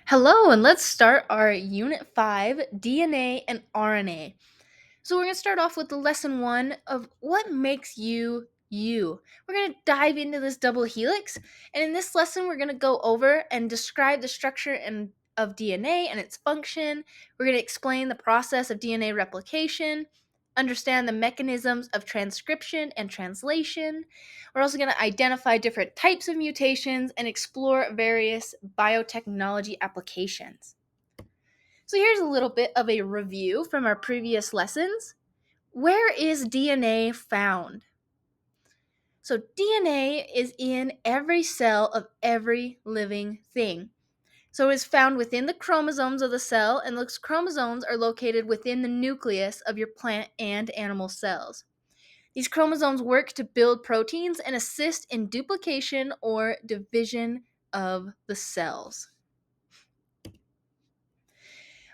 Hello, and let's start our Unit 5 DNA and RNA. So, we're going to start off with the lesson one of what makes you you. We're going to dive into this double helix, and in this lesson, we're going to go over and describe the structure of DNA and its function. We're going to explain the process of DNA replication, understand the mechanisms of transcription and translation. We're also going to identify different types of mutations and explore various biotechnology applications. So, here's a little bit of a review from our previous lessons. Where is DNA found? So, DNA is in every cell of every living thing. So, it is found within the chromosomes of the cell, and those chromosomes are located within the nucleus of your plant and animal cells. These chromosomes work to build proteins and assist in duplication or division of the cells.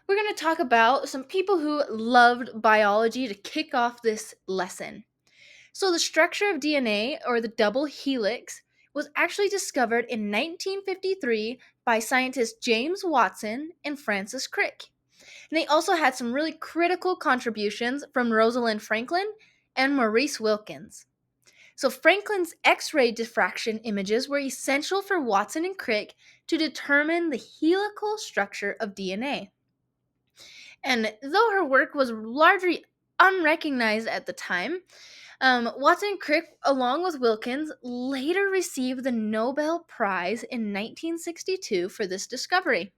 We're going to talk about some people who loved biology to kick off this lesson. So, the structure of DNA, or the double helix, was actually discovered in 1953 by scientists James Watson and Francis Crick. And they also had some really critical contributions from Rosalind Franklin and Maurice Wilkins. So, Franklin's X ray diffraction images were essential for Watson and Crick to determine the helical structure of DNA. And though her work was largely unrecognized at the time, Watson and Crick, along with Wilkins, later received the Nobel Prize in 1962 for this discovery.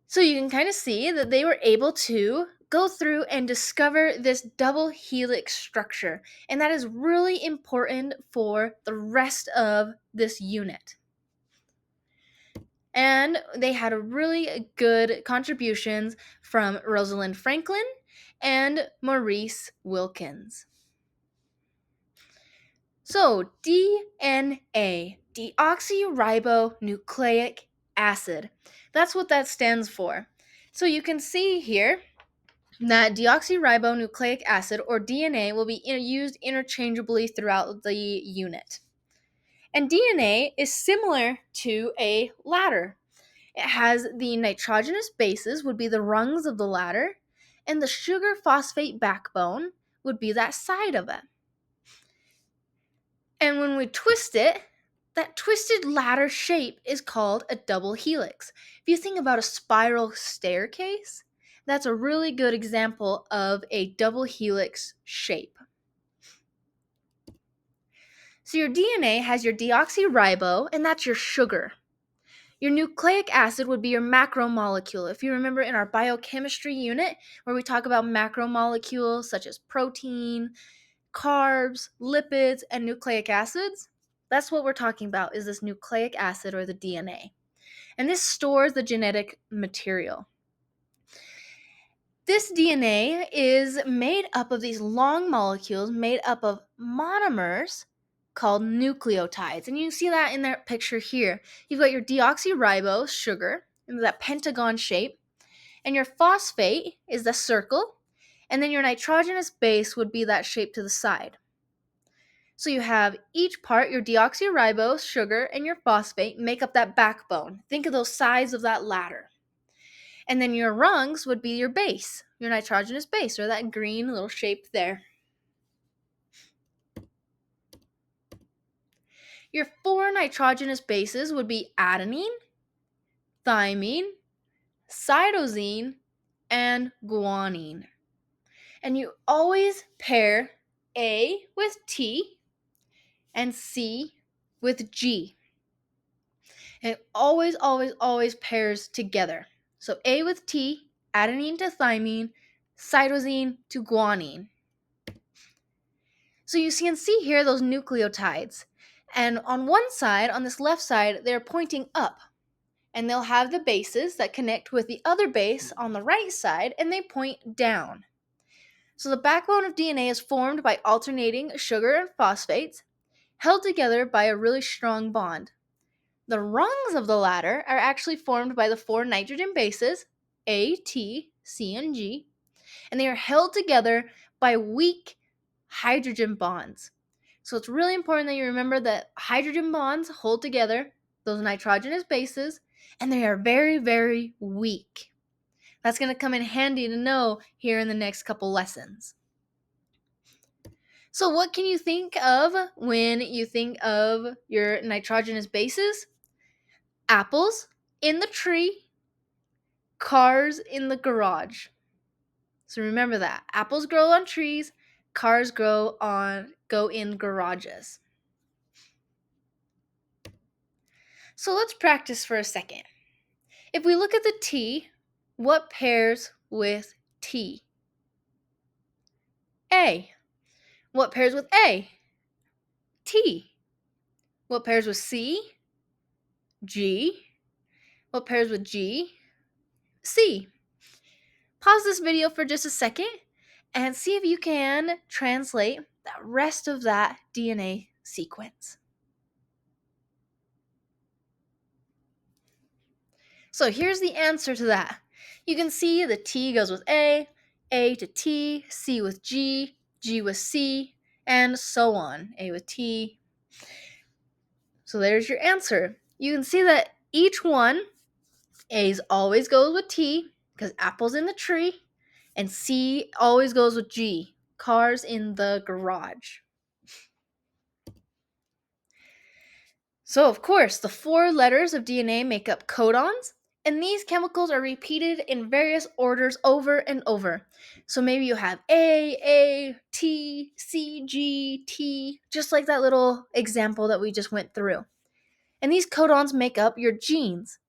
So you can kind of see that they were able to go through and discover this double helix structure, and that is really important for the rest of this unit. And they had a really good contributions from Rosalind Franklin and Maurice Wilkins. So, DNA, deoxyribonucleic acid. That's what that stands for. So, you can see here that deoxyribonucleic acid, or DNA, will be used interchangeably throughout the unit. And DNA is similar to a ladder. It has the nitrogenous bases, would be the rungs of the ladder, and the sugar phosphate backbone would be that side of it. And when we twist it, that twisted ladder shape is called a double helix. If you think about a spiral staircase, that's a really good example of a double helix shape. So your DNA has your deoxyribo, and that's your sugar. Your nucleic acid would be your macromolecule. If you remember in our biochemistry unit, where we talk about macromolecules such as protein, carbs, lipids, and nucleic acids, that's what we're talking about, is this nucleic acid, or the DNA. And this stores the genetic material. This DNA is made up of these long molecules made up of monomers called nucleotides. And you can see that in that picture here. You've got your deoxyribose sugar in that pentagon shape, and your phosphate is the circle, and then your nitrogenous base would be that shape to the side. So you have each part, your deoxyribose sugar and your phosphate, make up that backbone. Think of those sides of that ladder. And then your rungs would be your base, your nitrogenous base, or that green little shape there. Your four nitrogenous bases would be adenine, thymine, cytosine, and guanine. And you always pair A with T and C with G. And it always pairs together. So A with T, adenine to thymine, cytosine to guanine. So you can see here those nucleotides. And on one side, on this left side, they're pointing up. And they'll have the bases that connect with the other base on the right side, and they point down. So the backbone of DNA is formed by alternating sugar and phosphates, held together by a really strong bond. The rungs of the ladder are actually formed by the four nitrogen bases, A, T, C, and G, and they are held together by weak hydrogen bonds. So it's really important that you remember that hydrogen bonds hold together those nitrogenous bases, and they are very, very weak. That's going to come in handy to know here in the next couple lessons. So, what can you think of when you think of your nitrogenous bases? Apples in the tree, cars in the garage. So remember that. Apples grow on trees, cars go in garages. So let's practice for a second. If we look at the T, what pairs with T? A. What pairs with A? T. What pairs with C? G. What pairs with G? C. Pause this video for just a second and see if you can translate the rest of that DNA sequence. So here's the answer to that. You can see the T goes with A to T, C with G, G with C, and so on. A with T. So there's your answer. You can see that each one, A's always goes with T, because apple's in the tree, and C always goes with G, cars in the garage. So, of course, the 4 letters of DNA make up codons, and these chemicals are repeated in various orders over and over. So maybe you have A, T, C, G, T, just like that little example that we just went through. And these codons make up your genes.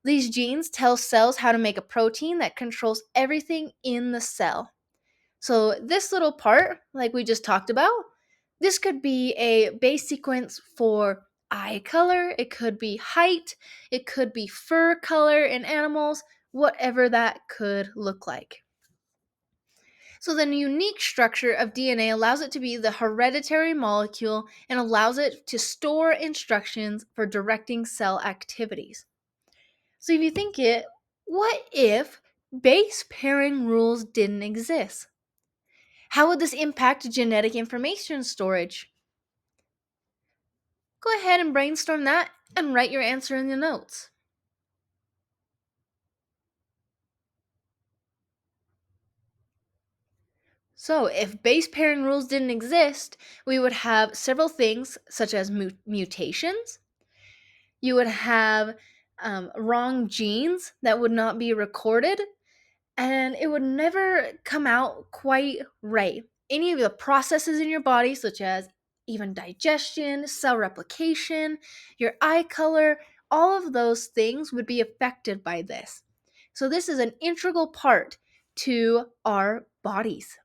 These genes tell cells how to make a protein that controls everything in the cell. So this little part, like we just talked about, this could be a base sequence for eye color, it could be height, it could be fur color in animals, whatever that could look like. So the unique structure of DNA allows it to be the hereditary molecule and allows it to store instructions for directing cell activities. So if you think it, what if base pairing rules didn't exist? How would this impact genetic information storage? Go ahead and brainstorm that and write your answer in the notes. So, if base pairing rules didn't exist, we would have several things such as mutations. You would have wrong genes that would not be recorded, and it would never come out quite right. Any of the processes in your body, such as even digestion, cell replication, your eye color, all of those things would be affected by this. So, this is an integral part to our bodies.